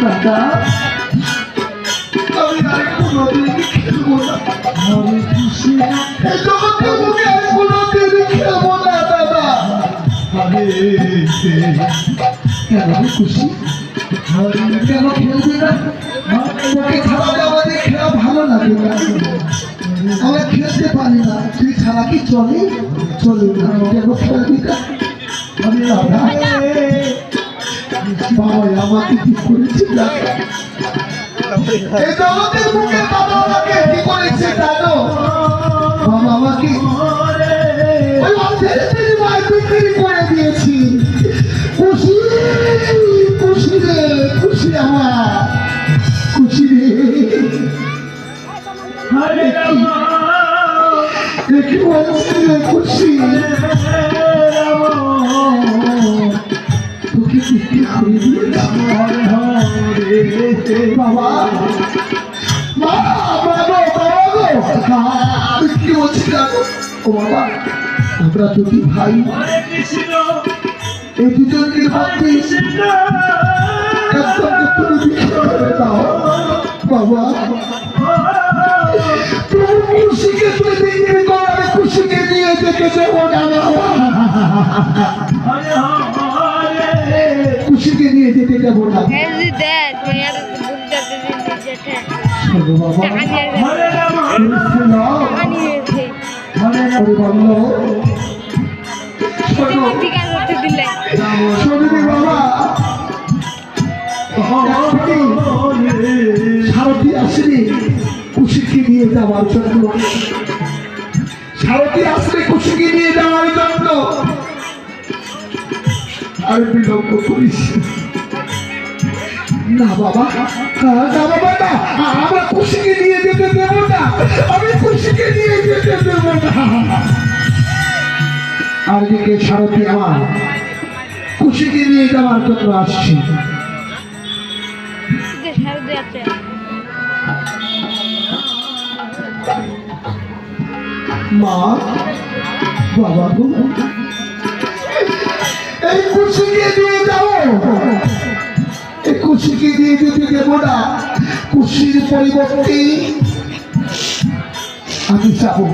দাদা আমি আর কোনোদিন খেলবো না। আমি খুশি এই জগতে মুখে আর কোনোদিন খেলবো না দাদা। কেন খুশি কেন খেলবি না? তোকে ছাড়া আমাদের খেলা ভালো লাগে না, আমরা খেলতে পারি না। তুই ছাড়া কি চলে? চলে না। কেন খেলবি না? বাবা আমাকে কি করেছে এই জগতের মুখে? বাবা আমাকে কি করেছে জানো? বাবা আমাকে ওই অন্ধের মায় বিক্রি করে দিয়েছি। খুশি খুশি রে খুশি, আমার খুশি রে। দেখি বলছি রে খুশি তোকে বিক্রি করে দিয়েছি। বাবা কি বলছি জানো? ও বাবা আমরা দুটি ভাই, এই দুজনকে ভাবছি বাবা তুমি খুশিকে তুই বিক্রি কর, আমি খুশিকে নিয়ে যেতে দেবো না। খুশিকে নিয়ে যেতে দেবো না। সারথি আসলে খুশিকে নিয়ে যাওয়ার জন্য, সারথি আসলে খুশিকে নিয়ে যাওয়ার জন্য। আর বিলম্ব করিস না বাবা, না বাবা না, আমরা খুশিকে নিয়ে যেতে দেবো না। আমি খুশিকে নিয়ে যেতে দেবো না। আর দিকে সারথি আমার খুশিকে নিয়ে যাওয়ার জন্য আসছি। মা বাবা এই খুশিকে নিয়ে যাও, এই খুশিকে দিয়ে যেতে দেবো না। খুশির পরিবর্তে আমি যাবো।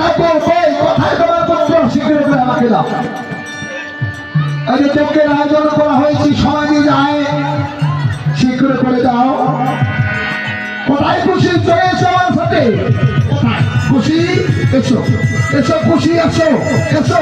থাকো কোথায় তোমার পত্র শীঘ্র করে আমাকে দাও। যজ্ঞের আয়োজন করা হয়েছে, সমাজে যায় শীঘ্র করে দাও। কোথায় খুশি? চলে এসো আমার সাথে। খুশি এসো, এসো খুশি এসো, এসো।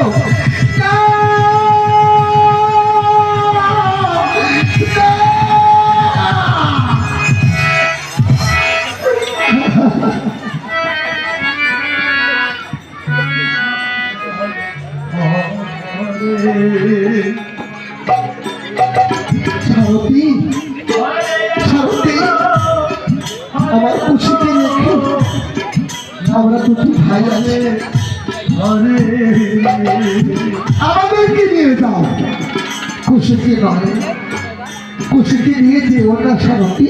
আমার খুশিকে রেখে আমরা দুটি ভাই আছে, আমাদেরকে নিয়ে যাও। খুশিকে নয়, খুশিকে নিয়ে যেও না সারথি।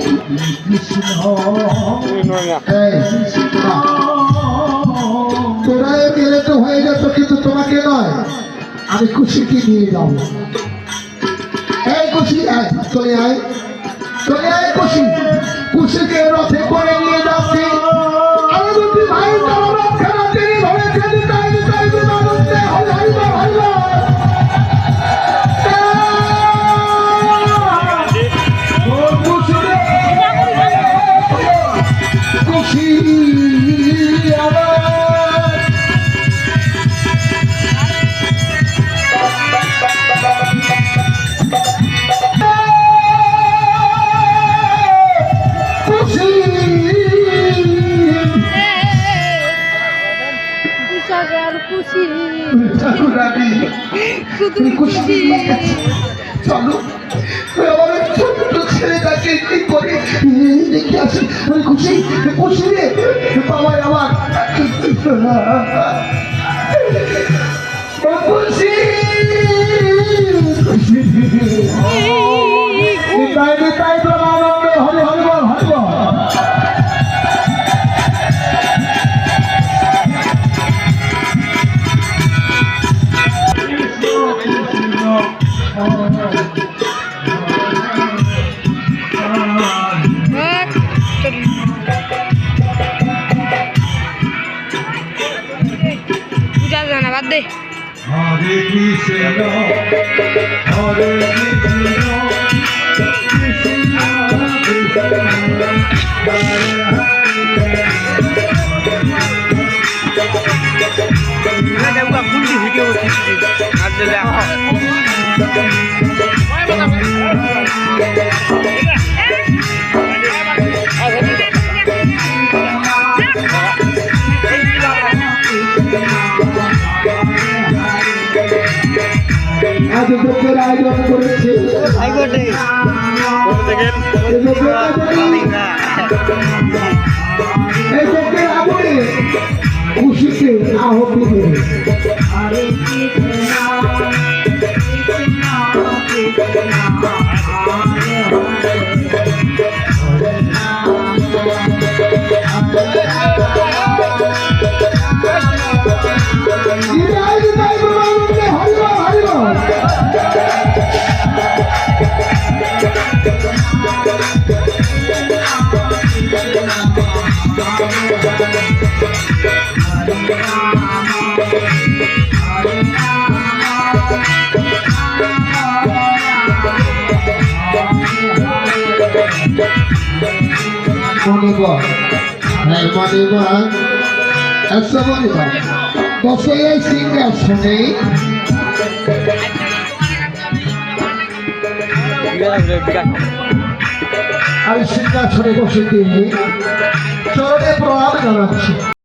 তোরা গেলে তো হয়ে যেত, কিন্তু তোমাকে নয়, আমি খুশিকে নিয়ে যাবো। এই খুশি আয়, চলে আয়, চলে আয় খুশি। খুশিকে রথে করে নিয়ে যাচ্ছি। আমি দুটি ভাই তিনি ধরেছেন, তাই তাই খুশি চলো আমার ছোট্ট ছেলেটাকে কি করে দেখে আসি। খুশি খুশি রে বাবাই আমার খুশি তাই তো আনন্দ হরে হরে বল হরে বল। পূজা জানা বাদ দে হরে কৃষ্ণ হরে কৃষ্ণ কৃষ্ণ কৃষ্ণ ভিডিও আজ যজ্ঞের আয়োজন করেছে এই যজ্ঞের আগুনে খুশিকে আহতি করে মনিবর হ্যাঁ মনিবর আচ্ছা মনিবর বসে এই সিংহাসনে আমি সিংহাসনে বসে দিয়ে চরণে প্রণাম জানাচ্ছি।